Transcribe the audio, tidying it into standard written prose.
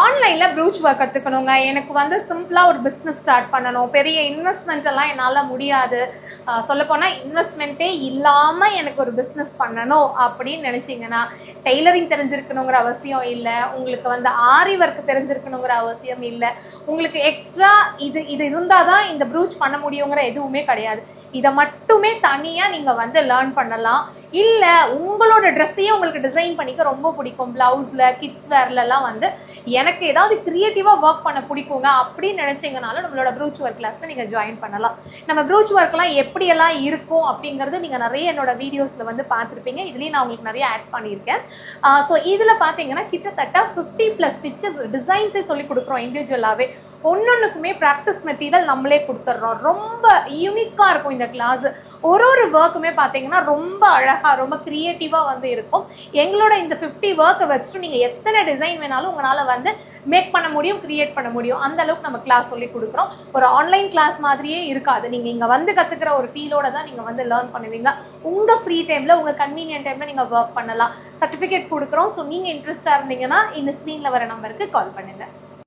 ஆன்லைன்ல brooch work கற்றுக்கணுங்க. எனக்கு வந்து சிம்பிளாக ஒரு பிஸ்னஸ் ஸ்டார்ட் பண்ணணும், பெரிய இன்வெஸ்ட்மெண்ட் எல்லாம் என்னால் முடியாது, சொல்லப்போனால் இன்வெஸ்ட்மெண்ட்டே இல்லாமல் எனக்கு ஒரு பிஸ்னஸ் பண்ணணும் அப்படின்னு நினச்சிங்கன்னா டெய்லரிங் தெரிஞ்சிருக்கணுங்கிற அவசியம் இல்லை, உங்களுக்கு வந்து ஆரி ஒர்க் தெரிஞ்சிருக்கணுங்கிற அவசியம் இல்லை, உங்களுக்கு எக்ஸ்ட்ரா இது இது இருந்தால் தான் இந்த ப்ரூச் பண்ண முடியுங்கிற எதுவுமே கிடையாது. இதை மட்டுமே தனியாக நீங்கள் வந்து லேர்ன் பண்ணலாம். இல்லை உங்களோட ட்ரெஸ்ஸையே உங்களுக்கு டிசைன் பண்ணிக்க ரொம்ப பிடிக்கும், ப்ளவுஸில் கிட்ஸ் வேர்லலாம் வந்து எனக்கு ஏதாவது க்ரியேட்டிவாக ஒர்க் பண்ண பிடிக்குங்க அப்படின்னு நினச்சிங்கனாலும் நம்மளோட ப்ரூச் ஒர்க் கிளாஸில் நீங்கள் ஜாயின் பண்ணலாம். நம்ம ப்ரூச் ஒர்க்லாம் எப்படியெல்லாம் இருக்கும் அப்படிங்கிறது நீங்கள் நிறைய என்னோட வீடியோஸில் வந்து பார்த்துருப்பீங்க. இதுலேயும் நான் உங்களுக்கு நிறைய ஆட் பண்ணியிருக்கேன். ஸோ இதில் பார்த்தீங்கன்னா கிட்டத்தட்ட 50+ ஸ்டிச்சஸ் டிசைன்ஸே சொல்லி கொடுக்குறோம். இண்டிவிஜுவலாகவே ஒன்னொன்றுக்குமே ப்ராக்டிஸ் மெட்டீரியல் நம்மளே கொடுத்துட்றோம். ரொம்ப யூனிக்காக இருக்கும் இந்த கிளாஸ். ஒரு ஒர்க்குமே பார்த்தீங்கன்னா ரொம்ப அழகாக ரொம்ப க்ரியேட்டிவாக வந்து இருக்கும். எங்களோட இந்த 50 ஒர்க்கை வச்சுட்டு நீங்கள் எத்தனை டிசைன் வேணாலும் உங்களால் வந்து மேக் பண்ண முடியும், கிரியேட் பண்ண முடியும். அந்த அளவுக்கு நம்ம கிளாஸ் சொல்லி கொடுக்குறோம். ஒரு ஆன்லைன் கிளாஸ் மாதிரியே இருக்காது. நீங்கள் இங்கே வந்து கற்றுக்கிற ஒரு ஃபீலோட தான் நீங்கள் வந்து லேர்ன் பண்ணுவீங்க. உங்கள் ஃப்ரீ டைமில் உங்கள் கன்வீனியன்ட் டைமில் நீங்கள் ஒர்க் பண்ணலாம். சர்டிஃபிகேட் கொடுக்குறோம். ஸோ நீங்கள் இன்ட்ரெஸ்டாக இருந்தீங்கன்னா இந்த ஸ்க்ரீனில் வர நம்பருக்கு கால் பண்ணுங்கள்.